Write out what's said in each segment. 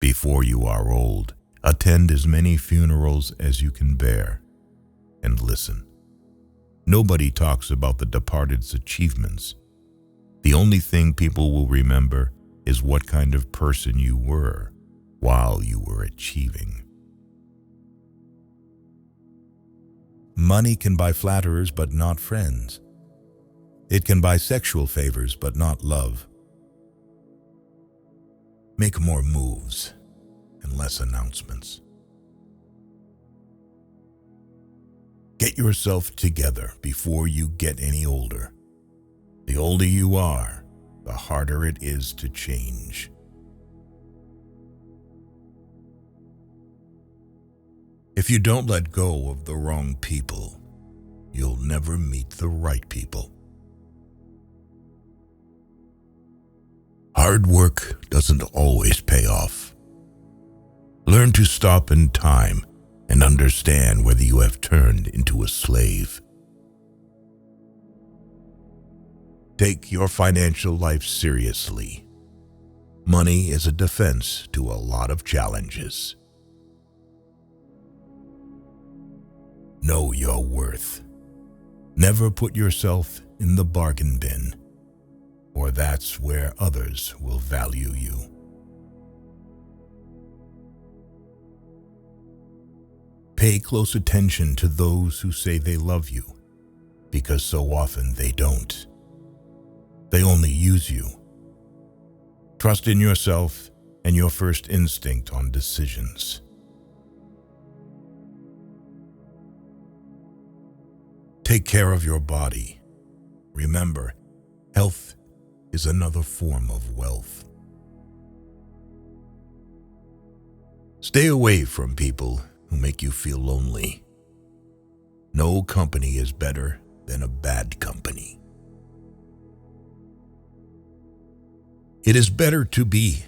Before you are old, attend as many funerals as you can bear, and listen. Nobody talks about the departed's achievements. The only thing people will remember is what kind of person you were while you were achieving. Money can buy flatterers but not friends. It can buy sexual favors but not love. Make more moves and less announcements. Get yourself together before you get any older. The older you are, the harder it is to change. If you don't let go of the wrong people, you'll never meet the right people. Hard work doesn't always pay off. Learn to stop in time and understand whether you have turned into a slave. Take your financial life seriously. Money is a defense to a lot of challenges. Know your worth. Never put yourself in the bargain bin, or that's where others will value you. Pay close attention to those who say they love you, because so often they don't. They only use you. Trust in yourself and your first instinct on decisions. Take care of your body. Remember, health is another form of wealth. Stay away from people who make you feel lonely. No company is better than a bad company. It is better to be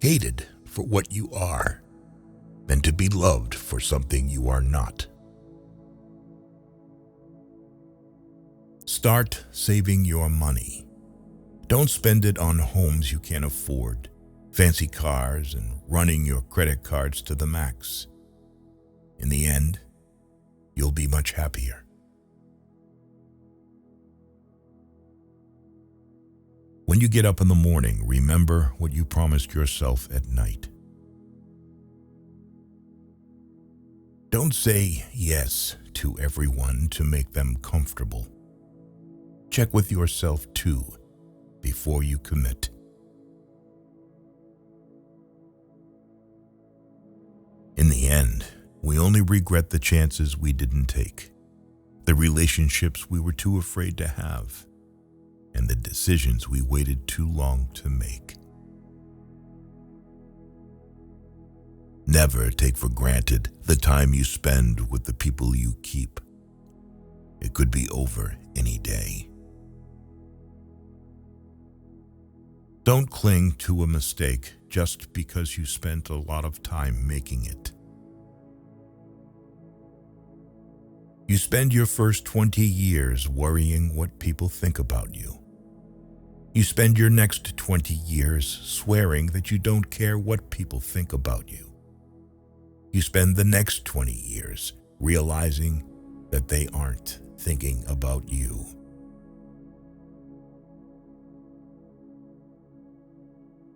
hated for what you are than to be loved for something you are not. Start saving your money. Don't spend it on homes you can't afford, fancy cars, and running your credit cards to the max. In the end, you'll be much happier. When you get up in the morning, remember what you promised yourself at night. Don't say yes to everyone to make them comfortable. Check with yourself too before you commit. In the end, we only regret the chances we didn't take, the relationships we were too afraid to have, and the decisions we waited too long to make. Never take for granted the time you spend with the people you keep. It could be over any day. Don't cling to a mistake just because you spent a lot of time making it. You spend your first 20 years worrying what people think about you. You spend your next 20 years swearing that you don't care what people think about you. You spend the next 20 years realizing that they aren't thinking about you.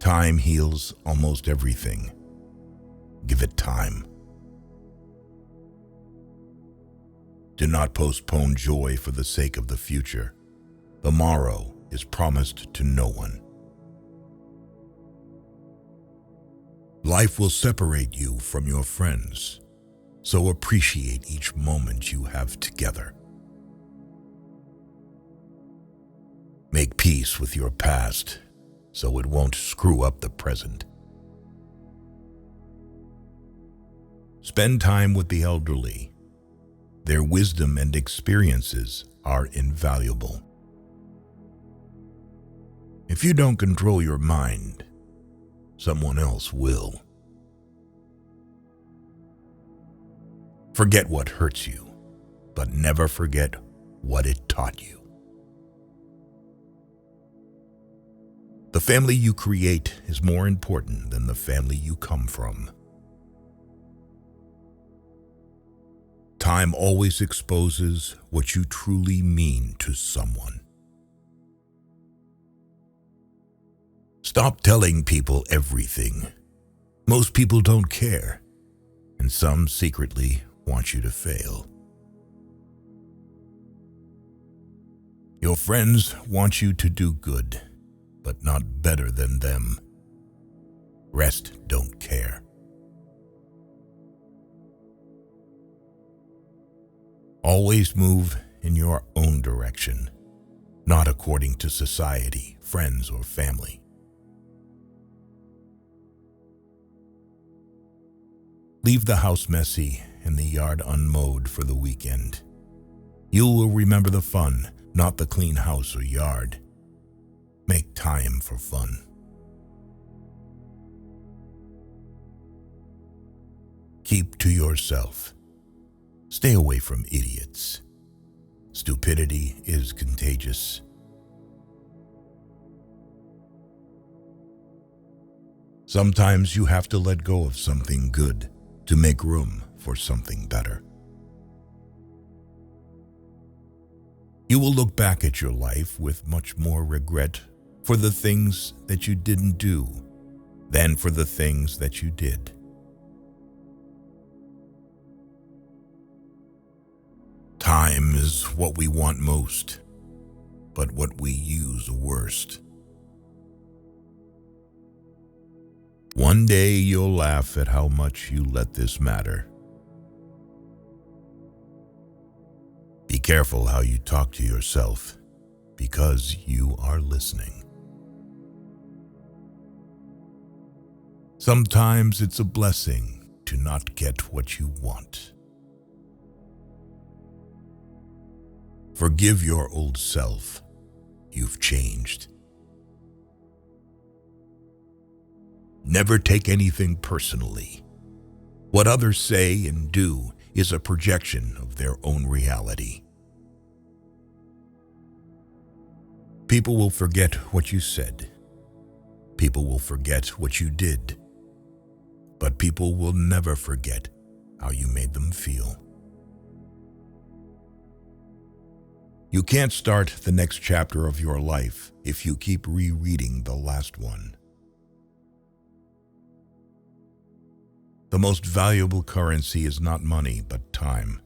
Time heals almost everything. Give it time. Do not postpone joy for the sake of the future. Tomorrow is promised to no one. Life will separate you from your friends, so appreciate each moment you have together. Make peace with your past, so it won't screw up the present. Spend time with the elderly. Their wisdom and experiences are invaluable. If you don't control your mind, someone else will. Forget what hurts you, but never forget what it taught you. The family you create is more important than the family you come from. Time always exposes what you truly mean to someone. Stop telling people everything. Most people don't care, and some secretly want you to fail. Your friends want you to do good, but not better than them. Rest don't care. Always move in your own direction, not according to society, friends, or family. Leave the house messy and the yard unmowed for the weekend. You will remember the fun, not the clean house or yard. Make time for fun. Keep to yourself. Stay away from idiots. Stupidity is contagious. Sometimes you have to let go of something good to make room for something better. You will look back at your life with much more regret for the things that you didn't do than for the things that you did. Time is what we want most, but what we use worst. One day you'll laugh at how much you let this matter. Be careful how you talk to yourself, because you are listening. Sometimes it's a blessing to not get what you want. Forgive your old self. You've changed. Never take anything personally. What others say and do is a projection of their own reality. People will forget what you said. People will forget what you did. But people will never forget how you made them feel. You can't start the next chapter of your life if you keep rereading the last one. The most valuable currency is not money, but time.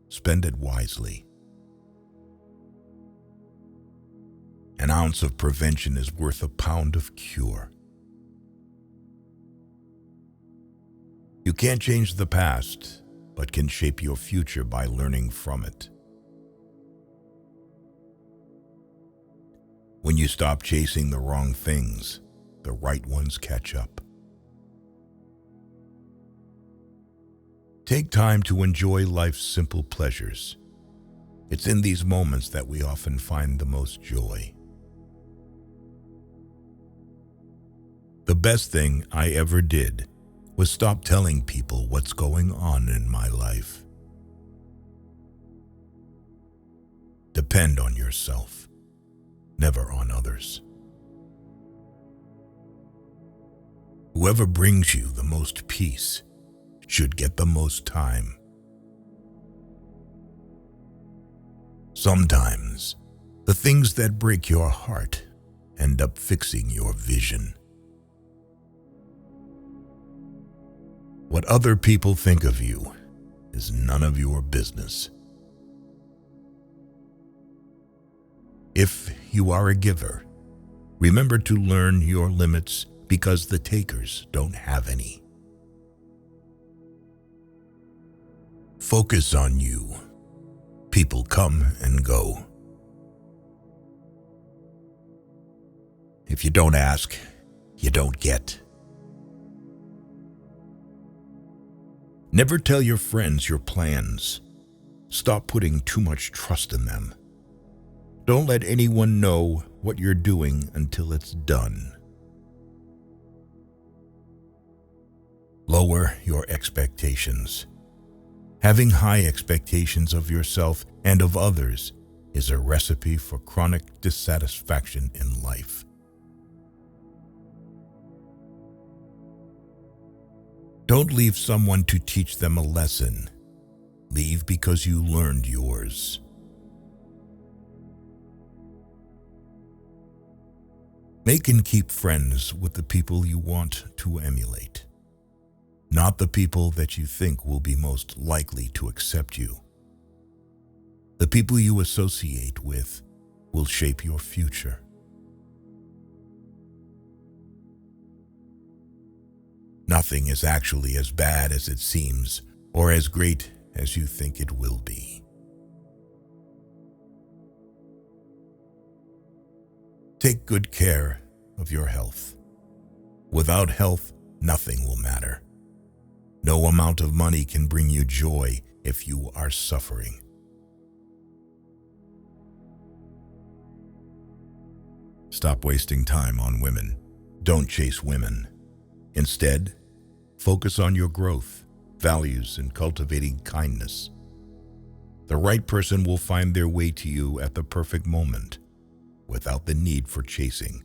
Spend it wisely. An ounce of prevention is worth a pound of cure. You can't change the past, but can shape your future by learning from it. When you stop chasing the wrong things, the right ones catch up. Take time to enjoy life's simple pleasures. It's in these moments that we often find the most joy. The best thing I ever did was stop telling people what's going on in my life. Depend on yourself, never on others. Whoever brings you the most peace should get the most time. Sometimes, the things that break your heart end up fixing your vision. What other people think of you is none of your business. If you are a giver, remember to learn your limits because the takers don't have any. Focus on you. People come and go. If you don't ask, you don't get. Never tell your friends your plans. Stop putting too much trust in them. Don't let anyone know what you're doing until it's done. Lower your expectations. Having high expectations of yourself and of others is a recipe for chronic dissatisfaction in life. Don't leave someone to teach them a lesson. Leave because you learned yours. Make and keep friends with the people you want to emulate, not the people that you think will be most likely to accept you. The people you associate with will shape your future. Nothing is actually as bad as it seems or as great as you think it will be. Take good care of your health. Without health, nothing will matter. No amount of money can bring you joy if you are suffering. Stop wasting time on women. Don't chase women. Instead, focus on your growth, values, and cultivating kindness. The right person will find their way to you at the perfect moment, without the need for chasing.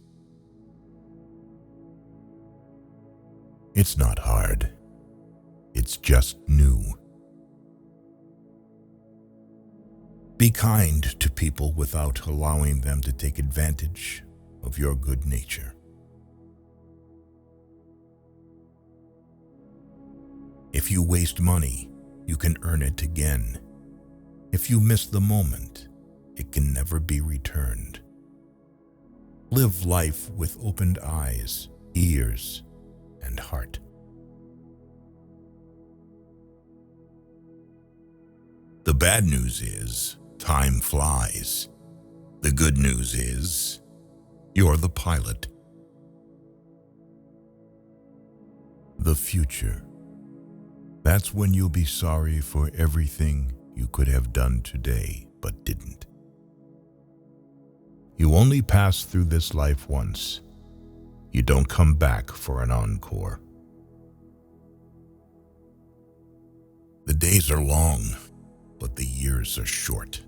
It's not hard. It's just new. Be kind to people without allowing them to take advantage of your good nature. If you waste money, you can earn it again. If you miss the moment, it can never be returned. Live life with opened eyes, ears, and heart. The bad news is, time flies. The good news is, you're the pilot. The future. That's when you'll be sorry for everything you could have done today but didn't. You only pass through this life once. You don't come back for an encore. The days are long, but the years are short.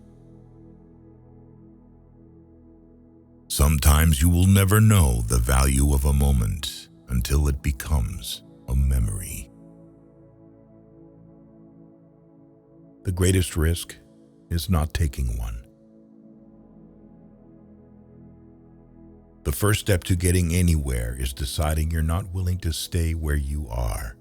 Sometimes you will never know the value of a moment until it becomes a memory. The greatest risk is not taking one. The first step to getting anywhere is deciding you're not willing to stay where you are.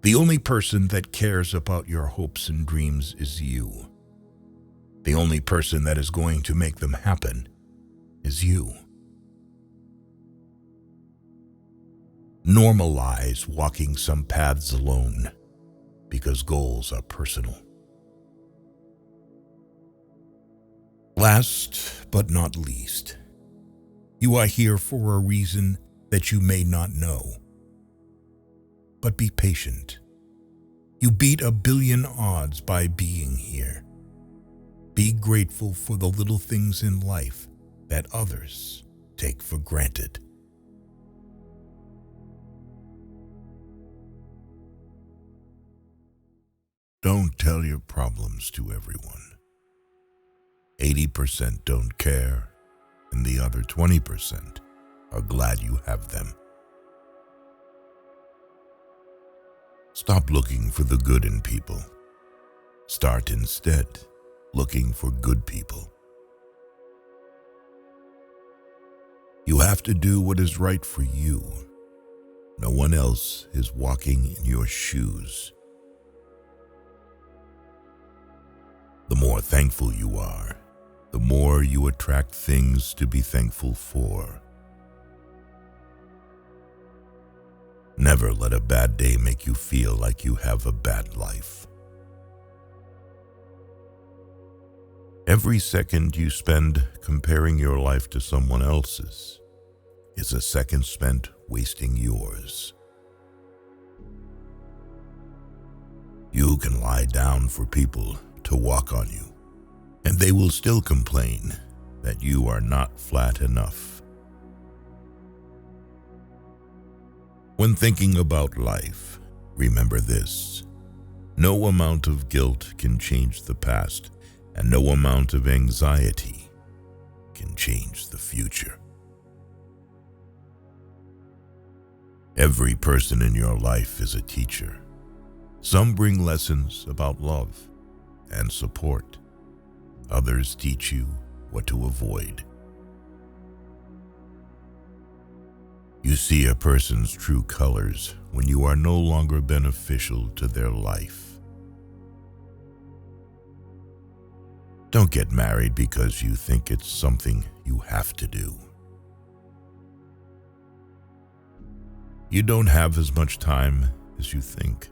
The only person that cares about your hopes and dreams is you. The only person that is going to make them happen is you. Normalize walking some paths alone, because goals are personal. Last but not least, you are here for a reason that you may not know. But be patient. You beat 1 billion odds by being here. Be grateful for the little things in life that others take for granted. Don't tell your problems to everyone. 80% don't care, and the other 20% are glad you have them. Stop looking for the good in people. Start instead looking for good people. You have to do what is right for you. No one else is walking in your shoes. The more thankful you are, the more you attract things to be thankful for. Never let a bad day make you feel like you have a bad life. Every second you spend comparing your life to someone else's is a second spent wasting yours. You can lie down for people to walk on you, and they will still complain that you are not flat enough. When thinking about life, remember this: no amount of guilt can change the past, and no amount of anxiety can change the future. Every person in your life is a teacher. Some bring lessons about love and support. Others teach you what to avoid. You see a person's true colors when you are no longer beneficial to their life. Don't get married because you think it's something you have to do. You don't have as much time as you think.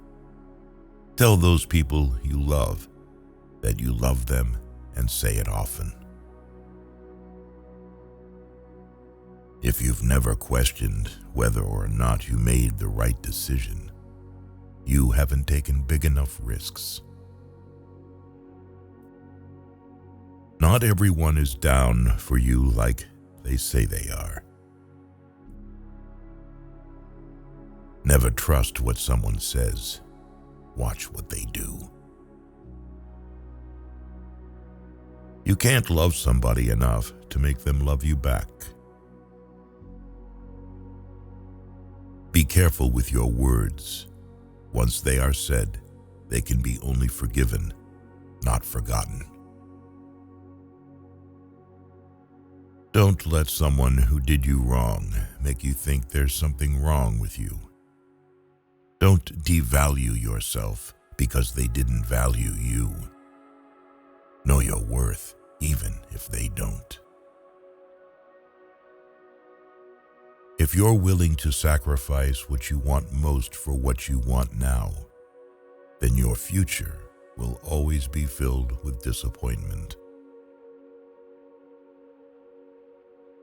Tell those people you love that you love them and say it often. If you've never questioned whether or not you made the right decision, you haven't taken big enough risks. Not everyone is down for you like they say they are. Never trust what someone says. Watch what they do. You can't love somebody enough to make them love you back. Be careful with your words. Once they are said, they can be only forgiven, not forgotten. Don't let someone who did you wrong make you think there's something wrong with you. Don't devalue yourself because they didn't value you. Know your worth, even if they don't. If you're willing to sacrifice what you want most for what you want now, then your future will always be filled with disappointment.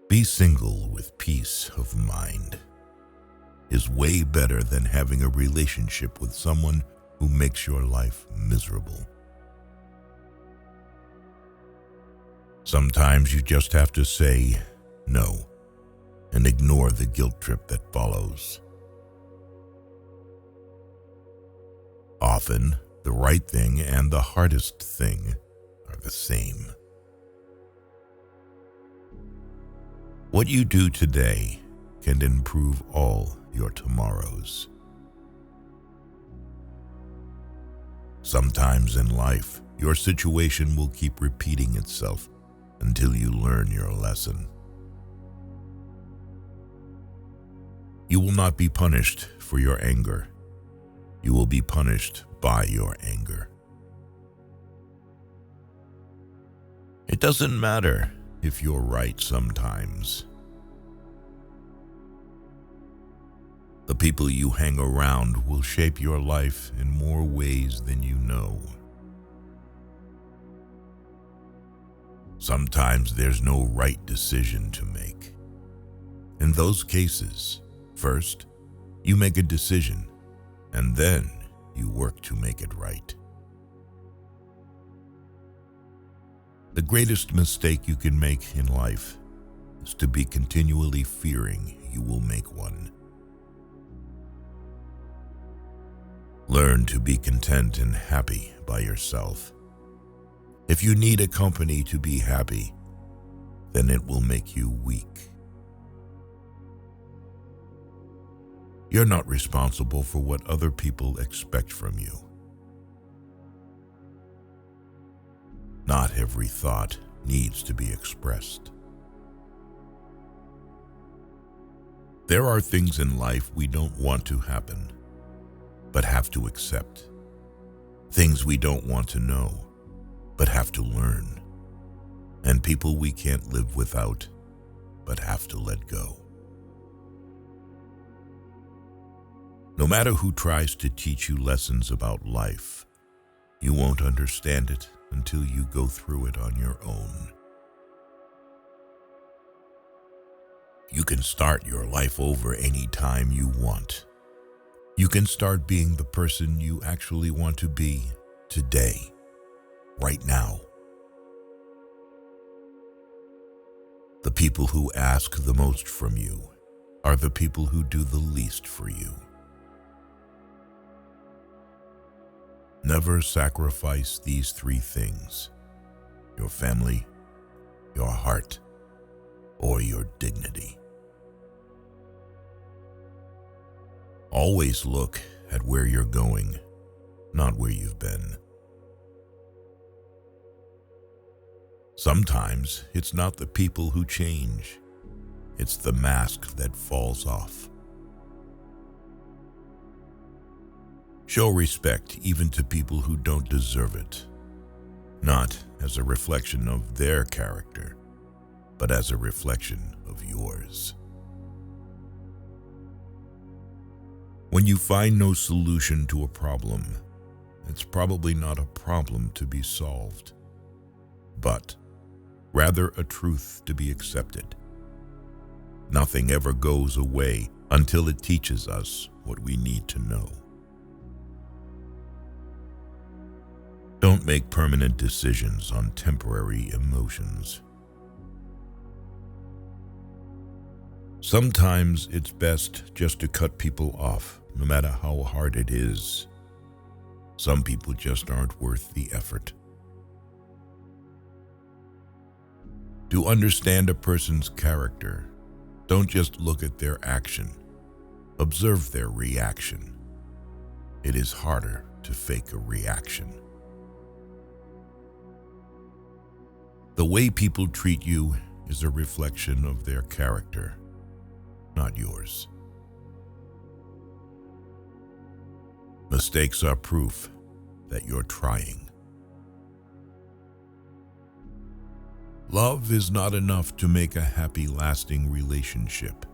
Be single with peace of mind is way better than having a relationship with someone who makes your life miserable. Sometimes you just have to say no and ignore the guilt trip that follows. Often, the right thing and the hardest thing are the same. What you do today can improve all your tomorrows. Sometimes in life, your situation will keep repeating itself until you learn your lesson. You will not be punished for your anger. You will be punished by your anger. It doesn't matter if you're right sometimes. The people you hang around will shape your life in more ways than you know. Sometimes there's no right decision to make. In those cases, first, you make a decision, and then you work to make it right. The greatest mistake you can make in life is to be continually fearing you will make one. Learn to be content and happy by yourself. If you need a company to be happy, then it will make you weak. You're not responsible for what other people expect from you. Not every thought needs to be expressed. There are things in life we don't want to happen, but have to accept. Things we don't want to know, but have to learn. And people we can't live without, but have to let go. No matter who tries to teach you lessons about life, you won't understand it until you go through it on your own. You can start your life over any time you want. You can start being the person you actually want to be today, right now. The people who ask the most from you are the people who do the least for you. Never sacrifice these three things: your family, your heart, or your dignity. Always look at where you're going, not where you've been. Sometimes it's not the people who change, it's the mask that falls off. Show respect even to people who don't deserve it, not as a reflection of their character, but as a reflection of yours. When you find no solution to a problem, it's probably not a problem to be solved, but rather a truth to be accepted. Nothing ever goes away until it teaches us what we need to know. Don't make permanent decisions on temporary emotions. Sometimes it's best just to cut people off, no matter how hard it is. Some people just aren't worth the effort. To understand a person's character, don't just look at their action, observe their reaction. It is harder to fake a reaction. The way people treat you is a reflection of their character, not yours. Mistakes are proof that you're trying. Love is not enough to make a happy, lasting relationship.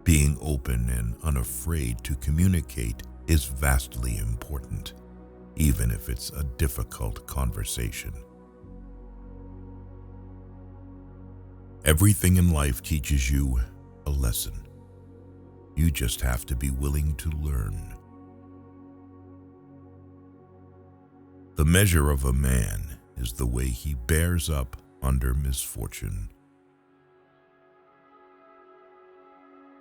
Being open and unafraid to communicate is vastly important, even if it's a difficult conversation. Everything in life teaches you a lesson. You just have to be willing to learn. The measure of a man is the way he bears up under misfortune.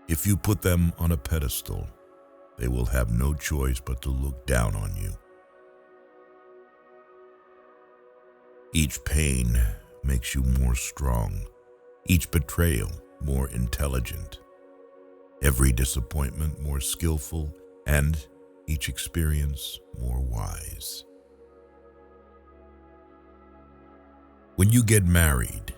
If you put them on a pedestal, they will have no choice but to look down on you. Each pain makes you more strong, each betrayal more intelligent, every disappointment more skillful, and each experience more wise. When you get married,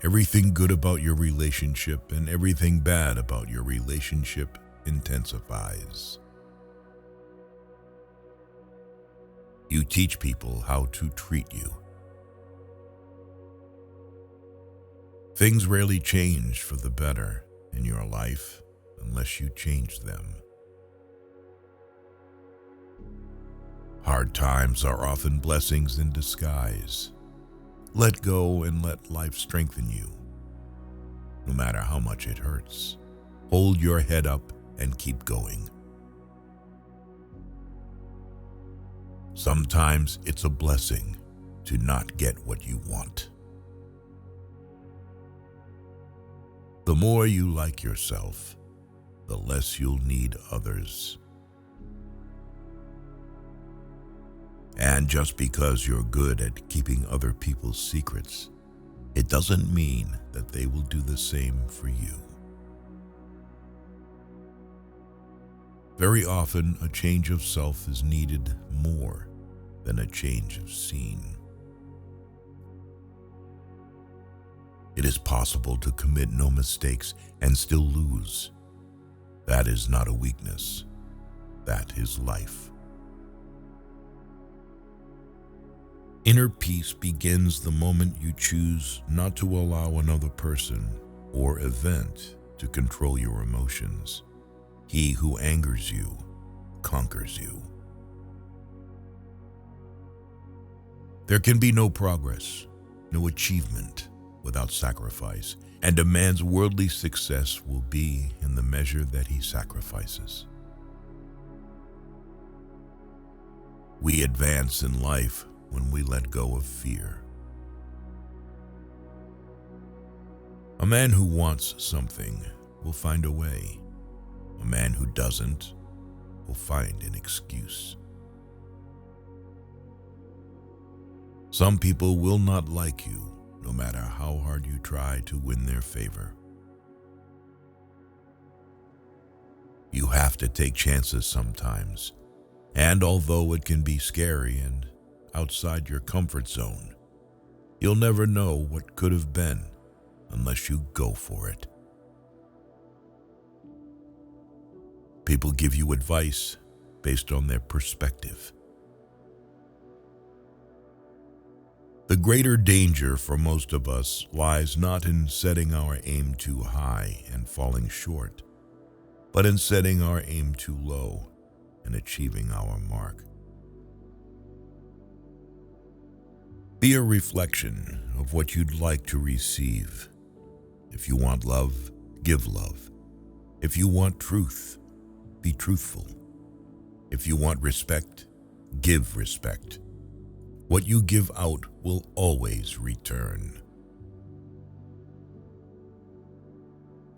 everything good about your relationship and everything bad about your relationship intensifies. You teach people how to treat you. Things rarely change for the better in your life unless you change them. Hard times are often blessings in disguise. Let go and let life strengthen you. No matter how much it hurts, hold your head up and keep going. Sometimes it's a blessing to not get what you want. The more you like yourself, the less you'll need others. And just because you're good at keeping other people's secrets, it doesn't mean that they will do the same for you. Very often, a change of self is needed more than a change of scene. It is possible to commit no mistakes and still lose. That is not a weakness. That is life. Inner peace begins the moment you choose not to allow another person or event to control your emotions. He who angers you conquers you. There can be no progress, no achievement without sacrifice, and a man's worldly success will be in the measure that he sacrifices. We advance in life when we let go of fear. A man who wants something will find a way. A man who doesn't will find an excuse. Some people will not like you, no matter how hard you try to win their favor. You You have to take chances sometimes, and although it can be scary and outside your comfort zone, you'll never know what could have been unless you go for it. People give you advice based on their perspective. The greater danger for most of us lies not in setting our aim too high and falling short, but in setting our aim too low and achieving our mark. Be a reflection of what you'd like to receive. If you want love, give love. If you want truth, be truthful. If you want respect, give respect. What you give out will always return.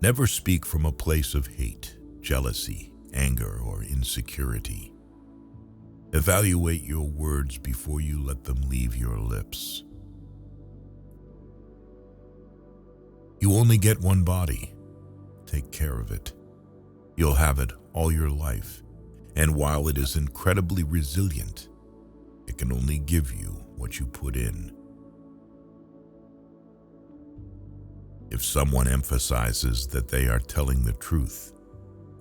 Never speak from a place of hate, jealousy, anger, or insecurity. Evaluate your words before you let them leave your lips. You only get one body. Take care of it. You'll have it all your life, and while it is incredibly resilient, it can only give you what you put in. If someone emphasizes that they are telling the truth,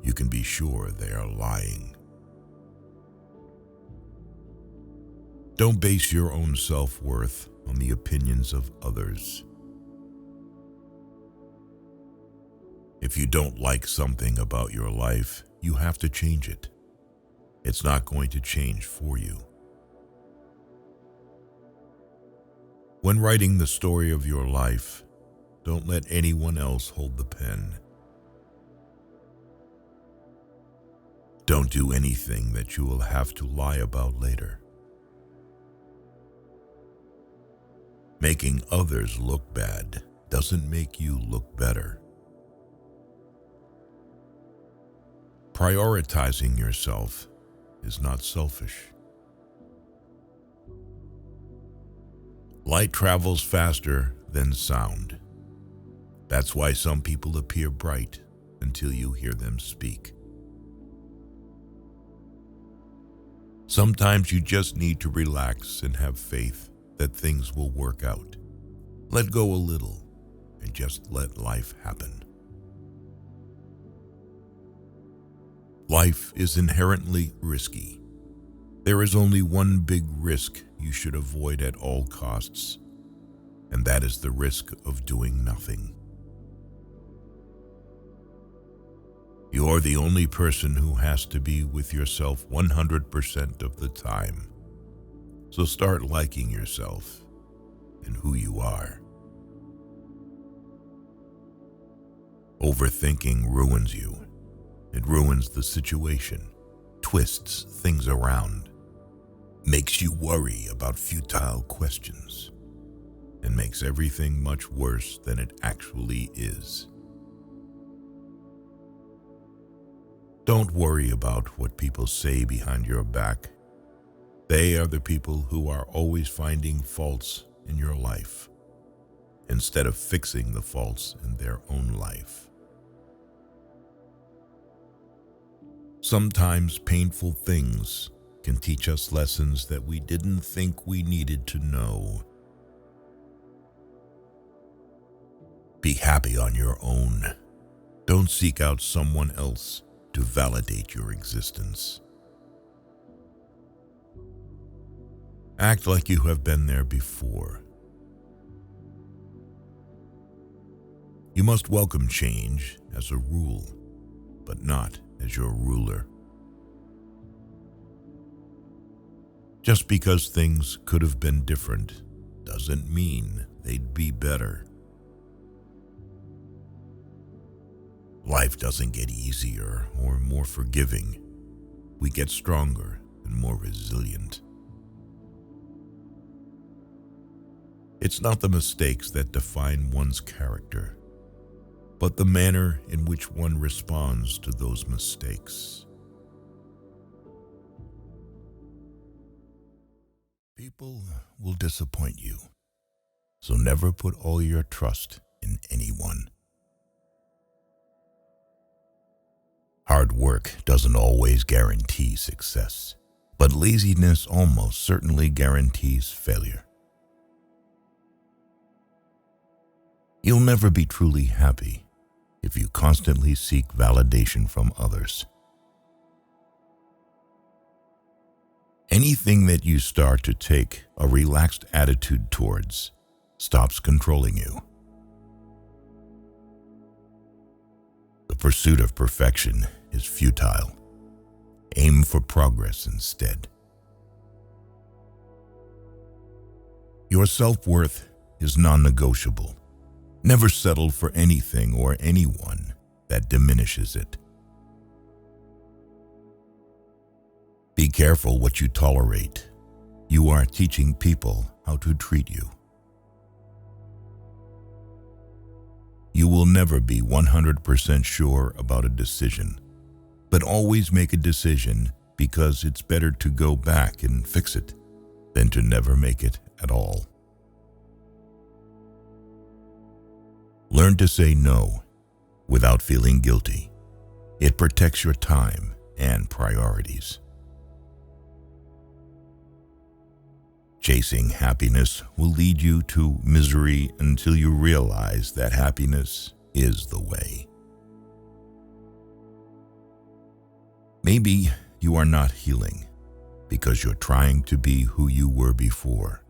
you can be sure they are lying. Don't base your own self-worth on the opinions of others. If you don't like something about your life, you have to change it. It's not going to change for you. When writing the story of your life, don't let anyone else hold the pen. Don't do anything that you will have to lie about later. Making others look bad doesn't make you look better. Prioritizing yourself is not selfish. Light travels faster than sound. That's why some people appear bright until you hear them speak. Sometimes you just need to relax and have faith that things will work out. Let go a little and just let life happen. Life is inherently risky. There is only one big risk you should avoid at all costs, and that is the risk of doing nothing. You're the only person who has to be with yourself 100% of the time. So start liking yourself and who you are. Overthinking ruins you. It ruins the situation, twists things around, makes you worry about futile questions, and makes everything much worse than it actually is. Don't worry about what people say behind your back. They are the people who are always finding faults in your life, instead of fixing the faults in their own life. Sometimes painful things can teach us lessons that we didn't think we needed to know. Be happy on your own. Don't seek out someone else to validate your existence. Act like you have been there before. You must welcome change as a rule, but not as your ruler. Just because things could have been different doesn't mean they'd be better. Life doesn't get easier or more forgiving. We get stronger and more resilient. It's not the mistakes that define one's character, but the manner in which one responds to those mistakes. People will disappoint you, so never put all your trust in anyone. Hard work doesn't always guarantee success, but laziness almost certainly guarantees failure. You'll never be truly happy if you constantly seek validation from others. Anything that you start to take a relaxed attitude towards stops controlling you. The pursuit of perfection is futile. Aim for progress instead. Your self-worth is non-negotiable. Never settle for anything or anyone that diminishes it. Be careful what you tolerate. You are teaching people how to treat you. You will never be 100% sure about a decision, but always make a decision because it's better to go back and fix it than to never make it at all. Learn to say no without feeling guilty. It protects your time and priorities. Chasing happiness will lead you to misery until you realize that happiness is the way. Maybe you are not healing because you're trying to be who you were before.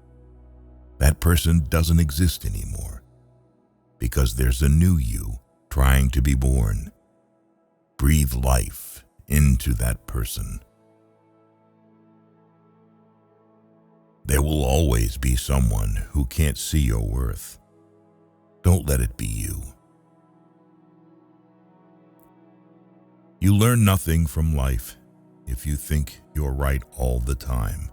That person doesn't exist anymore because there's a new you trying to be born. Breathe life into that person. There will always be someone who can't see your worth. Don't let it be you. You learn nothing from life if you think you're right all the time.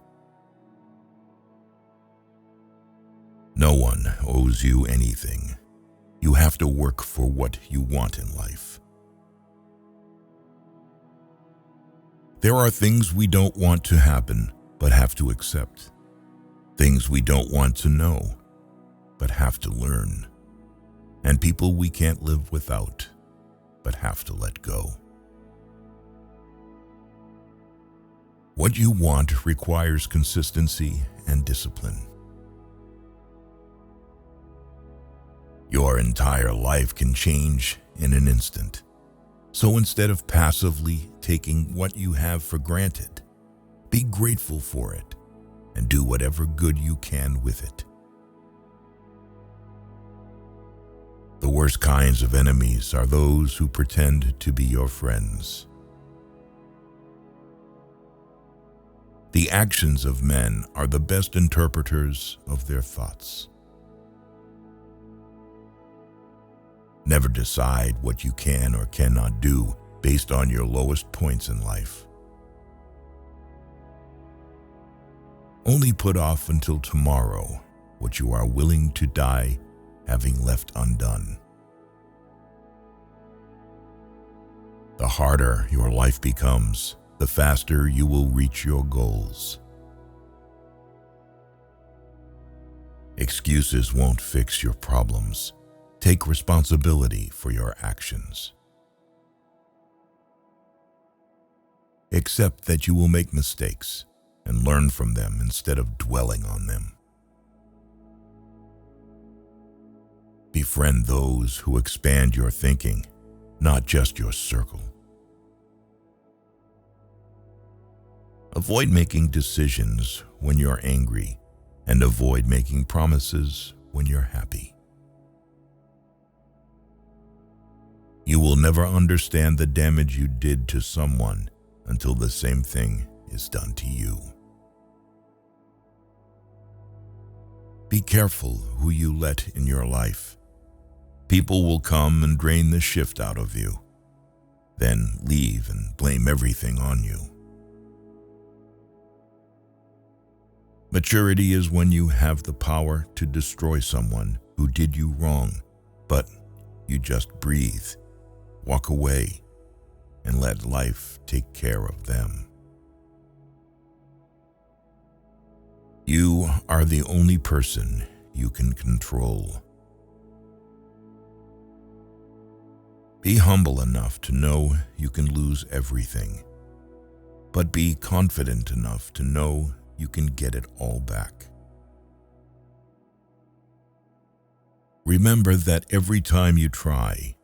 No one owes you anything. You have to work for what you want in life. There are things we don't want to happen, but have to accept. Things we don't want to know, but have to learn. And people we can't live without, but have to let go. What you want requires consistency and discipline. Your entire life can change in an instant. So instead of passively taking what you have for granted, be grateful for it and do whatever good you can with it. The worst kinds of enemies are those who pretend to be your friends. The actions of men are the best interpreters of their thoughts. Never decide what you can or cannot do based on your lowest points in life. Only put off until tomorrow what you are willing to die having left undone. The harder your life becomes, the faster you will reach your goals. Excuses won't fix your problems. Take responsibility for your actions. Accept that you will make mistakes and learn from them instead of dwelling on them. Befriend those who expand your thinking, not just your circle. Avoid making decisions when you're angry, and avoid making promises when you're happy. You will never understand the damage you did to someone until the same thing is done to you. Be careful who you let in your life. People will come and drain the shift out of you, then leave and blame everything on you. Maturity is when you have the power to destroy someone who did you wrong, but you just breathe, walk away, and let life take care of them. You are the only person you can control. Be humble enough to know you can lose everything, but be confident enough to know you can get it all back. Remember that every time you try,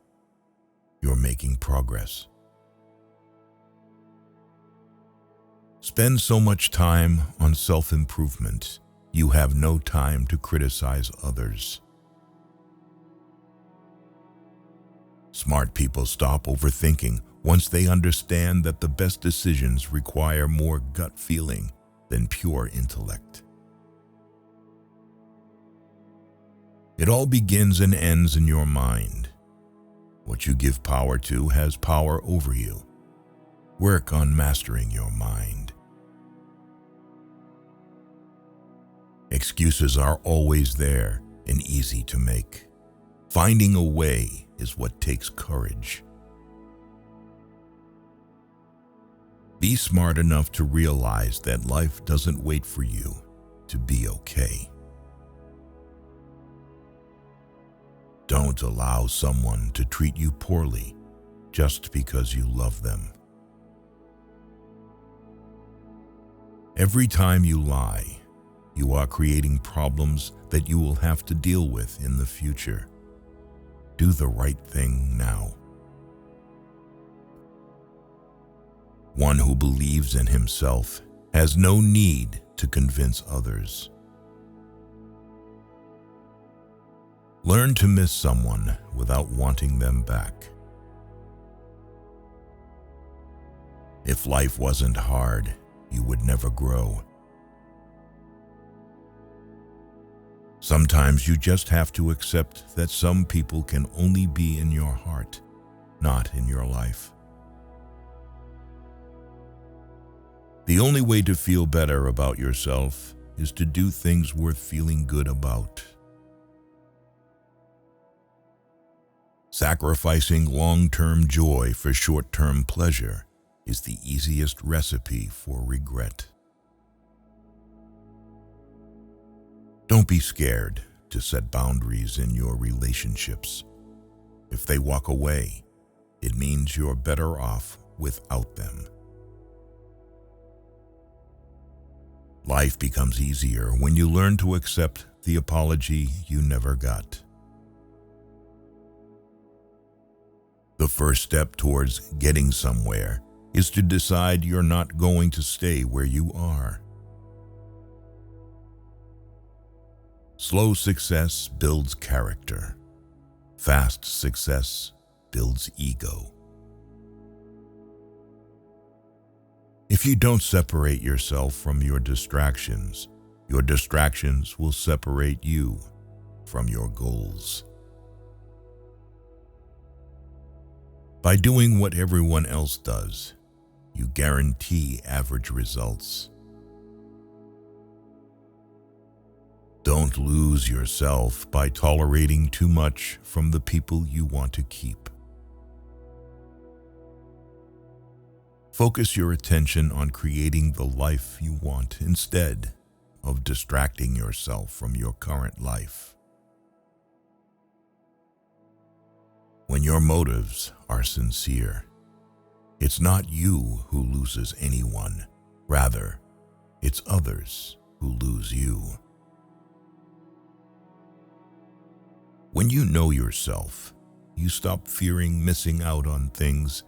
you're making progress. Spend so much time on self-improvement, you have no time to criticize others. Smart people stop overthinking once they understand that the best decisions require more gut feeling than pure intellect. It all begins and ends in your mind. What you give power to has power over you. Work on mastering your mind. Excuses are always there and easy to make. Finding a way is what takes courage. Be smart enough to realize that life doesn't wait for you to be okay. Don't allow someone to treat you poorly just because you love them. Every time you lie, you are creating problems that you will have to deal with in the future. Do the right thing now. One who believes in himself has no need to convince others. Learn to miss someone without wanting them back. If life wasn't hard, you would never grow. Sometimes you just have to accept that some people can only be in your heart, not in your life. The only way to feel better about yourself is to do things worth feeling good about. Sacrificing long-term joy for short-term pleasure is the easiest recipe for regret. Don't be scared to set boundaries in your relationships. If they walk away, it means you're better off without them. Life becomes easier when you learn to accept the apology you never got. The first step towards getting somewhere is to decide you're not going to stay where you are. Slow success builds character. Fast success builds ego. If you don't separate yourself from your distractions will separate you from your goals. By doing what everyone else does, you guarantee average results. Don't lose yourself by tolerating too much from the people you want to keep. Focus your attention on creating the life you want instead of distracting yourself from your current life. When your motives are sincere, it's not you who loses anyone. Rather, it's others who lose you. When you know yourself, you stop fearing missing out on things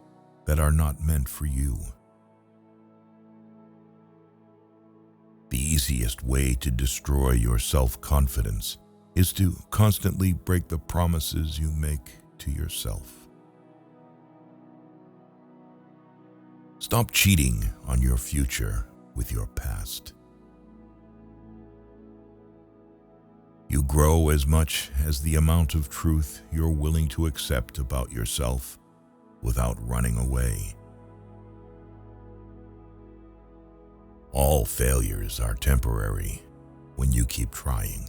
that are not meant for you. The easiest way to destroy your self-confidence is to constantly break the promises you make to yourself. Stop cheating on your future with your past. You grow as much as the amount of truth you're willing to accept about yourself without running away. All failures are temporary when you keep trying.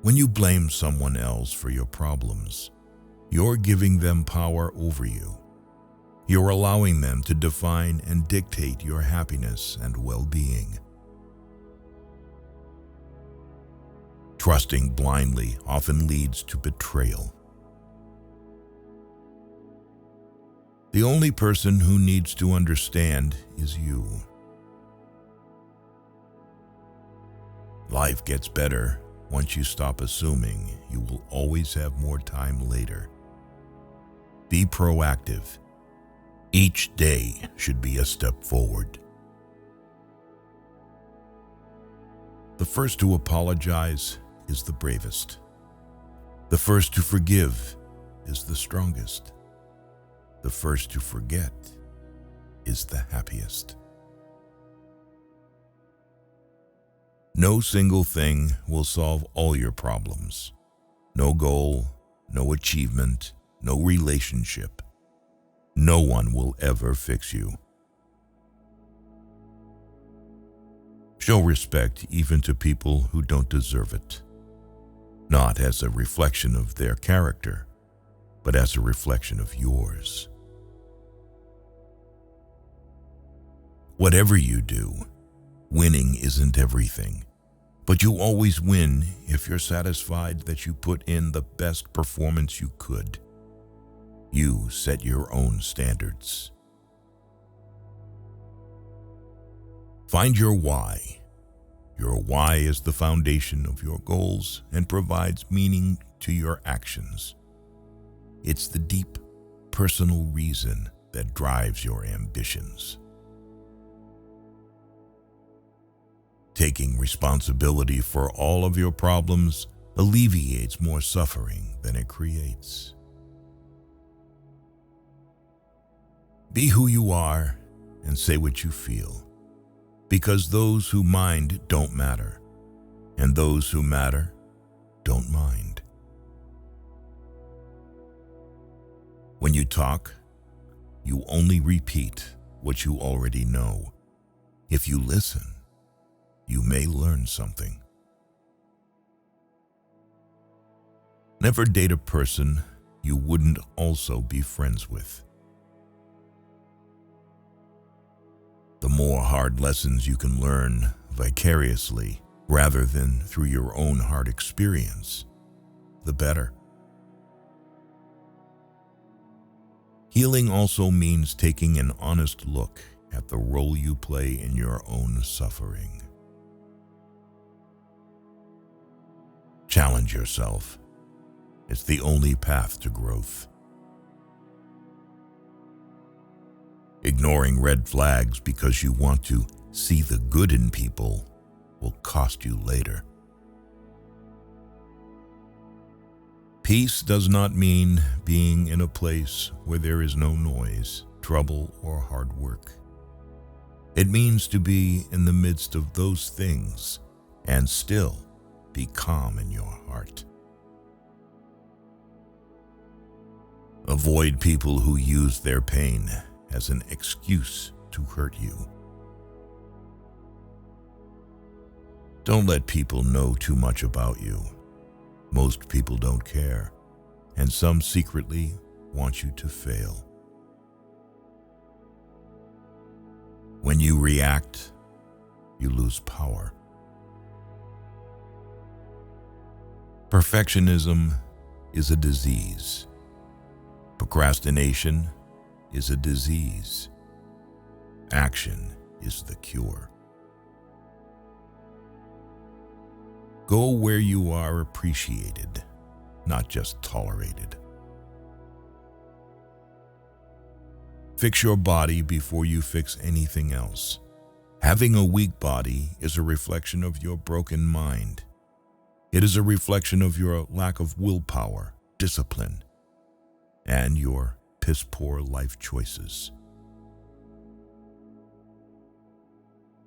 When you blame someone else for your problems, you're giving them power over you. You're allowing them to define and dictate your happiness and well-being. Trusting blindly often leads to betrayal. The only person who needs to understand is you. Life gets better once you stop assuming you will always have more time later. Be proactive. Each day should be a step forward. The first to apologize is the bravest. The first to forgive is the strongest. The first to forget is the happiest. No single thing will solve all your problems. No goal, no achievement, no relationship. No one will ever fix you. Show respect even to people who don't deserve it, not as a reflection of their character, but as a reflection of yours. Whatever you do, winning isn't everything, but you always win if you're satisfied that you put in the best performance you could. You set your own standards. Find your why. Your why is the foundation of your goals and provides meaning to your actions. It's the deep, personal reason that drives your ambitions. Taking responsibility for all of your problems alleviates more suffering than it creates. Be who you are and say what you feel, because those who mind don't matter, and those who matter don't mind. When you talk, you only repeat what you already know. If you listen, you may learn something. Never date a person you wouldn't also be friends with. The more hard lessons you can learn vicariously rather than through your own hard experience, the better. Healing also means taking an honest look at the role you play in your own suffering. Challenge yourself. It's the only path to growth. Ignoring red flags because you want to see the good in people will cost you later. Peace does not mean being in a place where there is no noise, trouble, or hard work. It means to be in the midst of those things and still be calm in your heart. Avoid people who use their pain as an excuse to hurt you. Don't let people know too much about you. Most people don't care, and some secretly want you to fail. When you react, you lose power. Perfectionism is a disease. Procrastination is a disease. Action is the cure. Go where you are appreciated, not just tolerated. Fix your body before you fix anything else. Having a weak body is a reflection of your broken mind. It is a reflection of your lack of willpower, discipline, and your piss-poor life choices.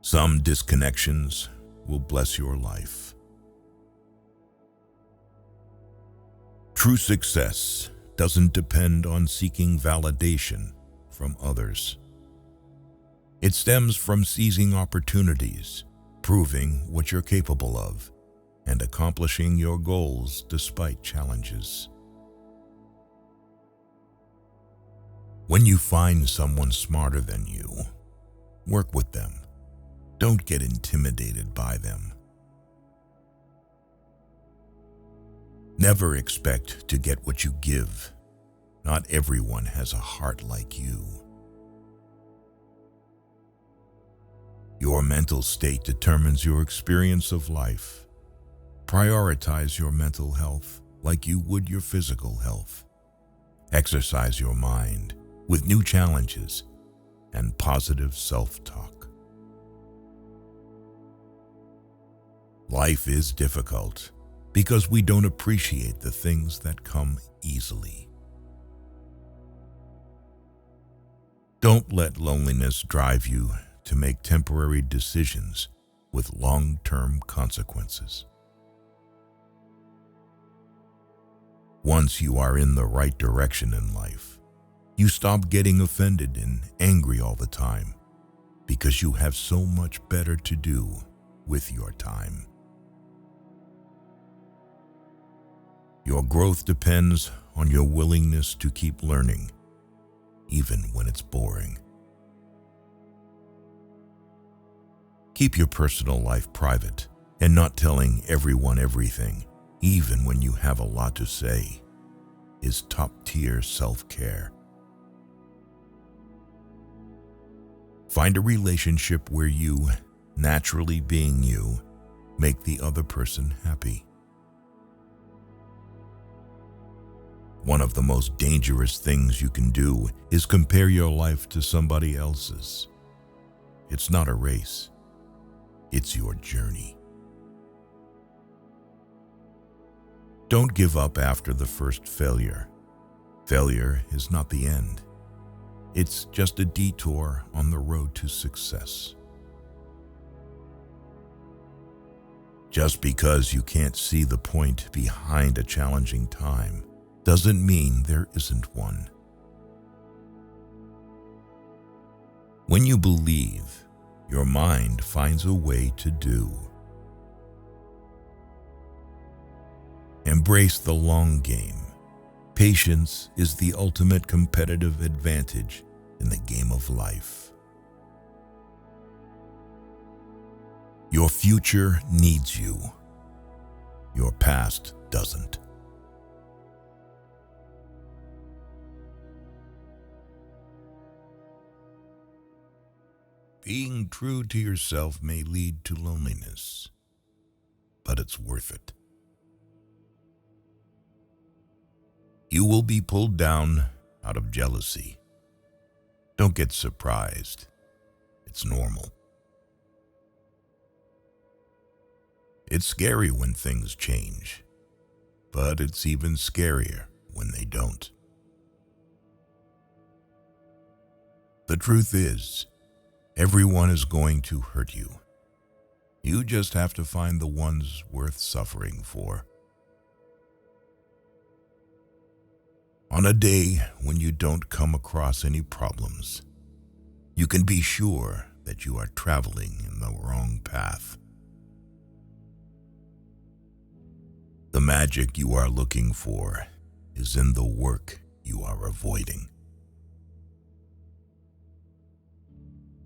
Some disconnections will bless your life. True success doesn't depend on seeking validation from others. It stems from seizing opportunities, proving what you're capable of, and accomplishing your goals despite challenges. When you find someone smarter than you, work with them. Don't get intimidated by them. Never expect to get what you give. Not everyone has a heart like you. Your mental state determines your experience of life. Prioritize your mental health like you would your physical health. Exercise your mind with new challenges and positive self-talk. Life is difficult because we don't appreciate the things that come easily. Don't let loneliness drive you to make temporary decisions with long-term consequences. Once you are in the right direction in life, you stop getting offended and angry all the time because you have so much better to do with your time. Your growth depends on your willingness to keep learning, even when it's boring. Keep your personal life private and not telling everyone everything, even when you have a lot to say, is top-tier self-care. Find a relationship where you, naturally being you, make the other person happy. One of the most dangerous things you can do is compare your life to somebody else's. It's not a race. It's your journey. Don't give up after the first failure. Failure is not the end. It's just a detour on the road to success. Just because you can't see the point behind a challenging time doesn't mean there isn't one. When you believe, your mind finds a way to do. Embrace the long game. Patience is the ultimate competitive advantage in the game of life. Your future needs you. Your past doesn't. Being true to yourself may lead to loneliness, but it's worth it. You will be pulled down out of jealousy. Don't get surprised. It's normal. It's scary when things change, but it's even scarier when they don't. The truth is, everyone is going to hurt you. You just have to find the ones worth suffering for. On a day when you don't come across any problems, you can be sure that you are traveling in the wrong path. The magic you are looking for is in the work you are avoiding.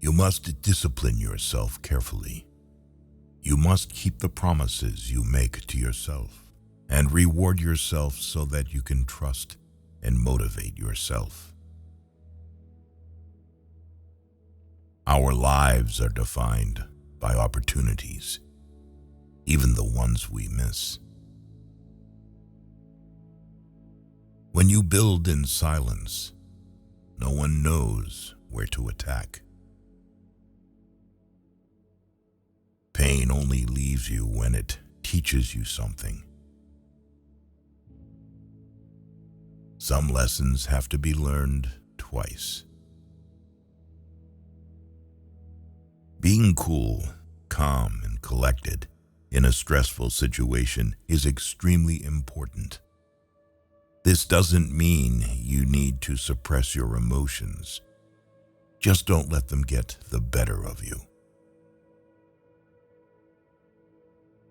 You must discipline yourself carefully. You must keep the promises you make to yourself and reward yourself so that you can trust and motivate yourself. Our lives are defined by opportunities, even the ones we miss. When you build in silence, no one knows where to attack. Pain only leaves you when it teaches you something. Some lessons have to be learned twice. Being cool, calm, and collected in a stressful situation is extremely important. This doesn't mean you need to suppress your emotions. Just don't let them get the better of you.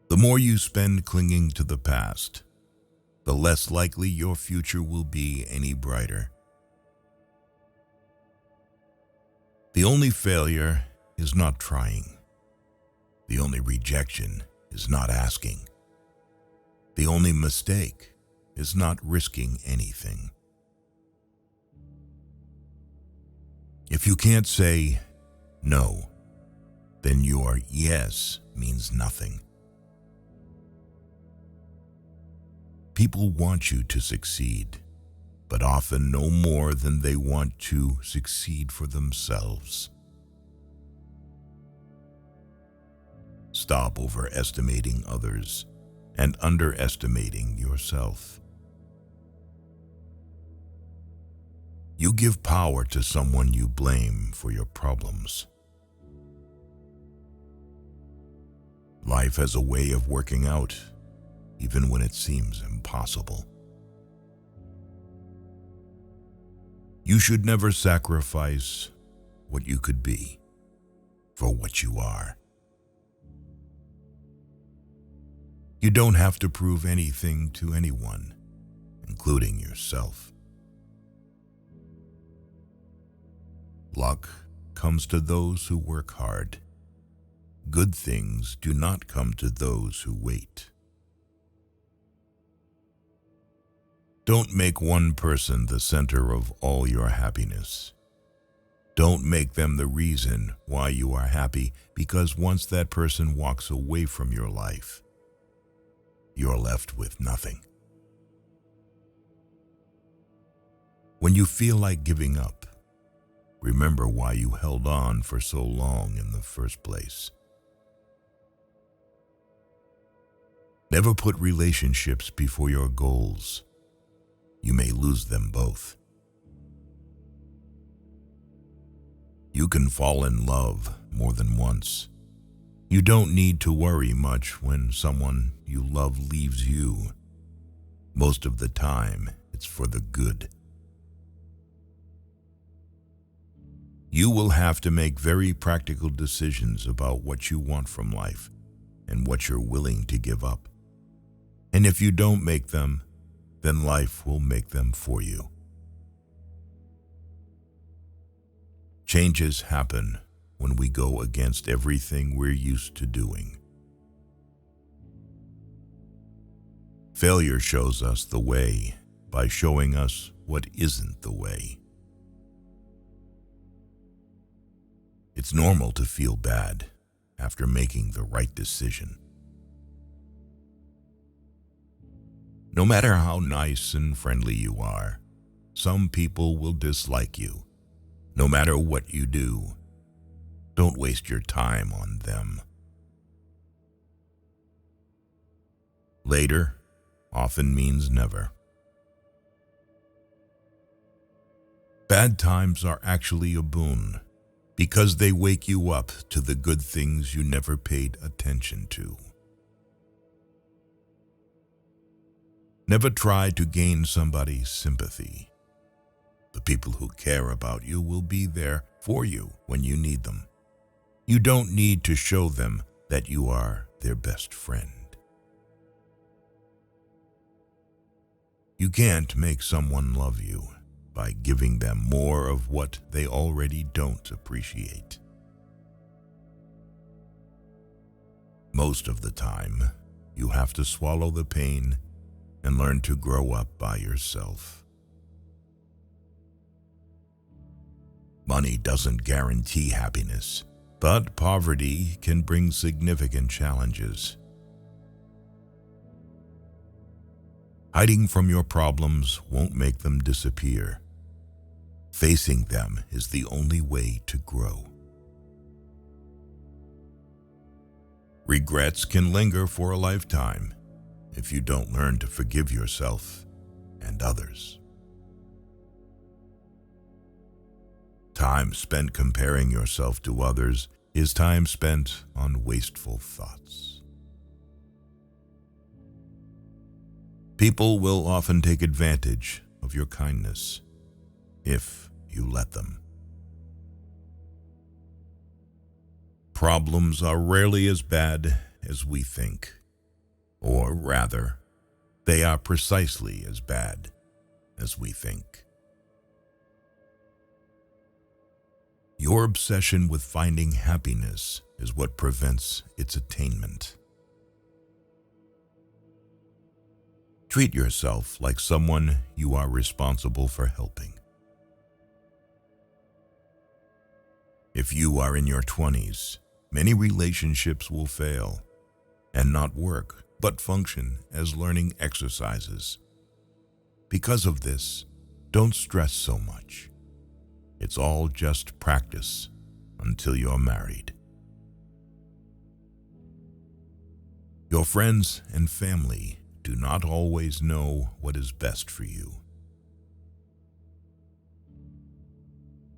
The more you spend clinging to the past, the less likely your future will be any brighter. The only failure is not trying. The only rejection is not asking. The only mistake is not risking anything. If you can't say no, then your yes means nothing. People want you to succeed, but often no more than they want to succeed for themselves. Stop overestimating others and underestimating yourself. You give power to someone you blame for your problems. Life has a way of working out, even when it seems impossible. You should never sacrifice what you could be for what you are. You don't have to prove anything to anyone, including yourself. Luck comes to those who work hard. Good things do not come to those who wait. Don't make one person the center of all your happiness. Don't make them the reason why you are happy, because once that person walks away from your life, you're left with nothing. When you feel like giving up, remember why you held on for so long in the first place. Never put relationships before your goals. You may lose them both. You can fall in love more than once. You don't need to worry much when someone you love leaves you. Most of the time, it's for the good. You will have to make very practical decisions about what you want from life and what you're willing to give up. And if you don't make them, then life will make them for you. Changes happen when we go against everything we're used to doing. Failure shows us the way by showing us what isn't the way. It's normal to feel bad after making the right decision. No matter how nice and friendly you are, some people will dislike you. No matter what you do, don't waste your time on them. Later often means never. Bad times are actually a boon because they wake you up to the good things you never paid attention to. Never try to gain somebody's sympathy. The people who care about you will be there for you when you need them. You don't need to show them that you are their best friend. You can't make someone love you by giving them more of what they already don't appreciate. Most of the time, you have to swallow the pain and learn to grow up by yourself. Money doesn't guarantee happiness, but poverty can bring significant challenges. Hiding from your problems won't make them disappear. Facing them is the only way to grow. Regrets can linger for a lifetime if you don't learn to forgive yourself and others. Time spent comparing yourself to others is time spent on wasteful thoughts. People will often take advantage of your kindness if you let them. Problems are rarely as bad as we think. Or rather, they are precisely as bad as we think. Your obsession with finding happiness is what prevents its attainment. Treat yourself like someone you are responsible for helping. If you are in your 20s, many relationships will fail and not work, but function as learning exercises. Because of this, don't stress so much. It's all just practice until you're married. Your friends and family do not always know what is best for you.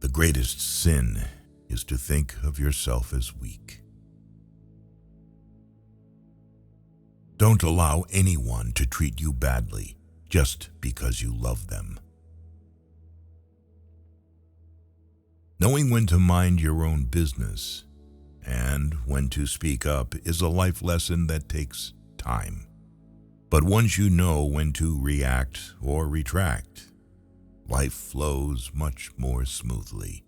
The greatest sin is to think of yourself as weak. Don't allow anyone to treat you badly just because you love them. Knowing when to mind your own business and when to speak up is a life lesson that takes time. But once you know when to react or retract, life flows much more smoothly.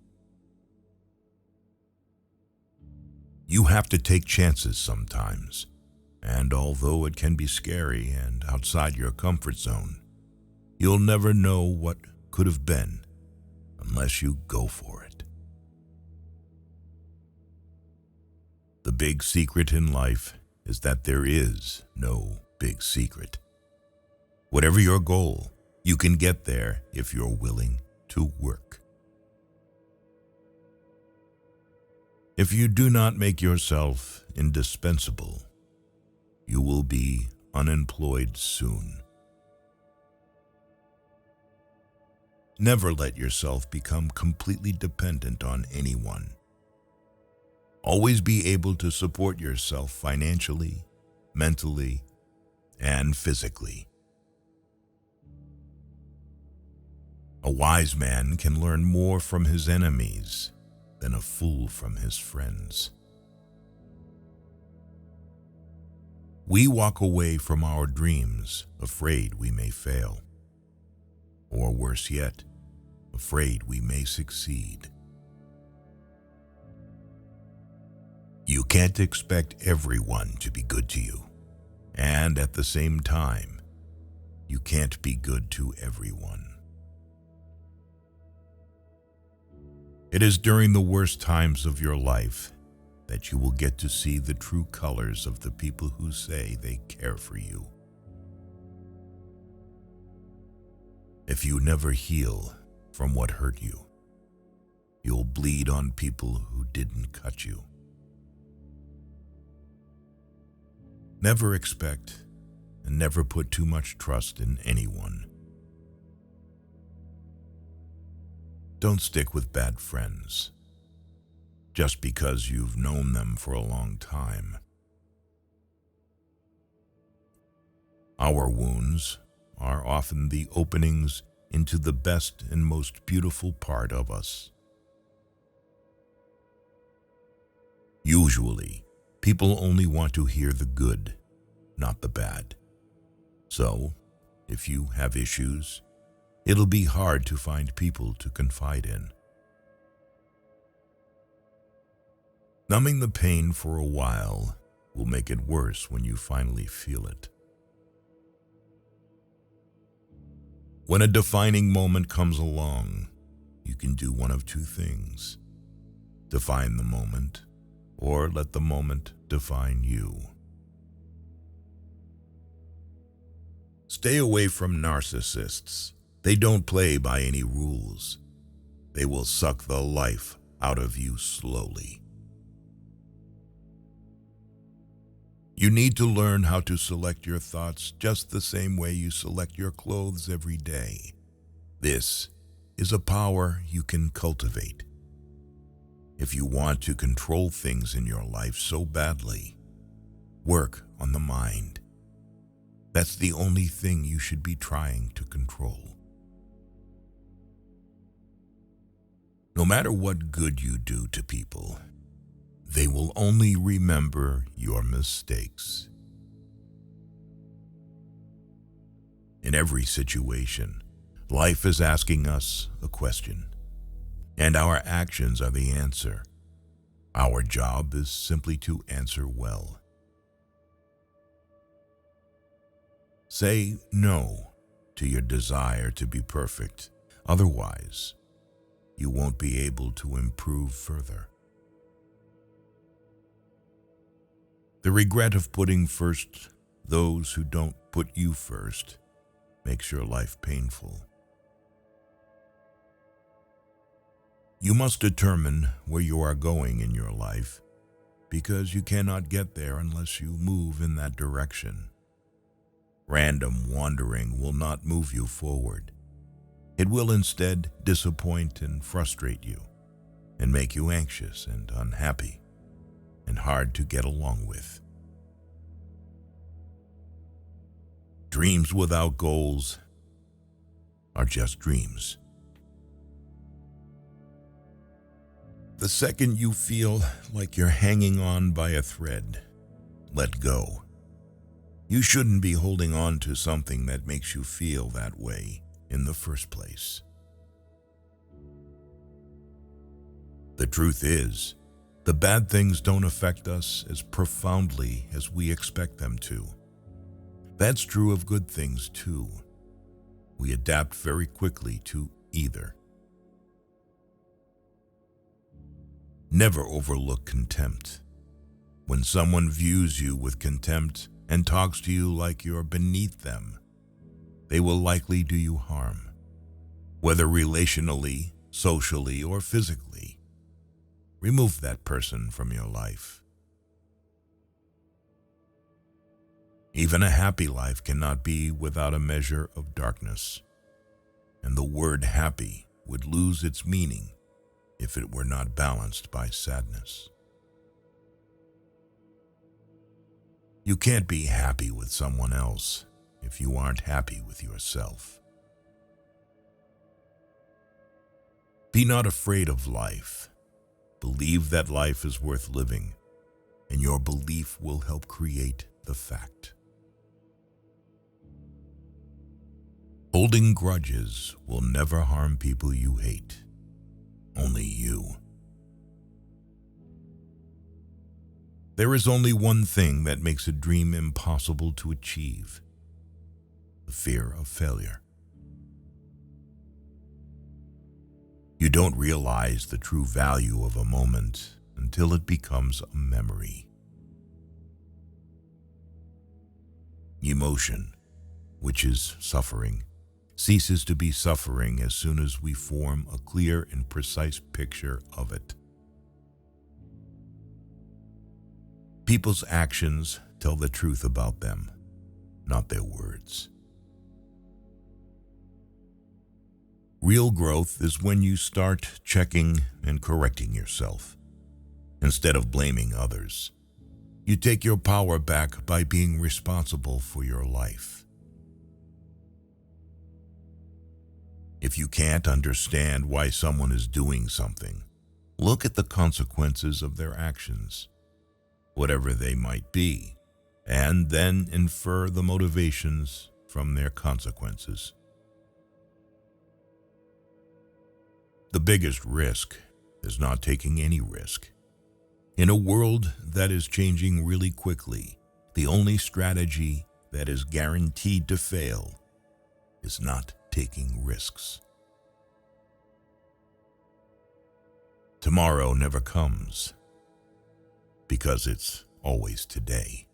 You have to take chances sometimes, and although it can be scary and outside your comfort zone, you'll never know what could have been unless you go for it. The big secret in life is that there is no big secret. Whatever your goal, you can get there if you're willing to work. If you do not make yourself indispensable, you will be unemployed soon. Never let yourself become completely dependent on anyone. Always be able to support yourself financially, mentally, and physically. A wise man can learn more from his enemies than a fool from his friends. We walk away from our dreams afraid we may fail, or worse yet, afraid we may succeed. You can't expect everyone to be good to you, and at the same time, you can't be good to everyone. It is during the worst times of your life that you will get to see the true colors of the people who say they care for you. If you never heal from what hurt you, you'll bleed on people who didn't cut you. Never expect and never put too much trust in anyone. Don't stick with bad friends just because you've known them for a long time. Our wounds are often the openings into the best and most beautiful part of us. Usually, people only want to hear the good, not the bad. So, if you have issues, it'll be hard to find people to confide in. Numbing the pain for a while will make it worse when you finally feel it. When a defining moment comes along, you can do one of two things: define the moment, or let the moment define you. Stay away from narcissists. They don't play by any rules. They will suck the life out of you slowly. You need to learn how to select your thoughts just the same way you select your clothes every day. This is a power you can cultivate. If you want to control things in your life so badly, work on the mind. That's the only thing you should be trying to control. No matter what good you do to people, they will only remember your mistakes. In every situation, life is asking us a question, and our actions are the answer. Our job is simply to answer well. Say no to your desire to be perfect. Otherwise, you won't be able to improve further. The regret of putting first those who don't put you first makes your life painful. You must determine where you are going in your life, because you cannot get there unless you move in that direction. Random wandering will not move you forward. It will instead disappoint and frustrate you, and make you anxious and unhappy, and hard to get along with. Dreams without goals are just dreams. The second you feel like you're hanging on by a thread, let go. You shouldn't be holding on to something that makes you feel that way in the first place. The truth is, the bad things don't affect us as profoundly as we expect them to. That's true of good things too. We adapt very quickly to either. Never overlook contempt. When someone views you with contempt and talks to you like you're beneath them, they will likely do you harm, whether relationally, socially, or physically. Remove that person from your life. Even a happy life cannot be without a measure of darkness, and the word happy would lose its meaning if it were not balanced by sadness. You can't be happy with someone else if you aren't happy with yourself. Be not afraid of life. Believe that life is worth living, and your belief will help create the fact. Holding grudges will never harm people you hate, only you. There is only one thing that makes a dream impossible to achieve: the fear of failure. You don't realize the true value of a moment until it becomes a memory. Emotion, which is suffering, ceases to be suffering as soon as we form a clear and precise picture of it. People's actions tell the truth about them, not their words. Real growth is when you start checking and correcting yourself. Instead of blaming others, you take your power back by being responsible for your life. If you can't understand why someone is doing something, look at the consequences of their actions, whatever they might be, and then infer the motivations from their consequences. The biggest risk is not taking any risk. In a world that is changing really quickly, the only strategy that is guaranteed to fail is not taking risks. Tomorrow never comes, because it's always today.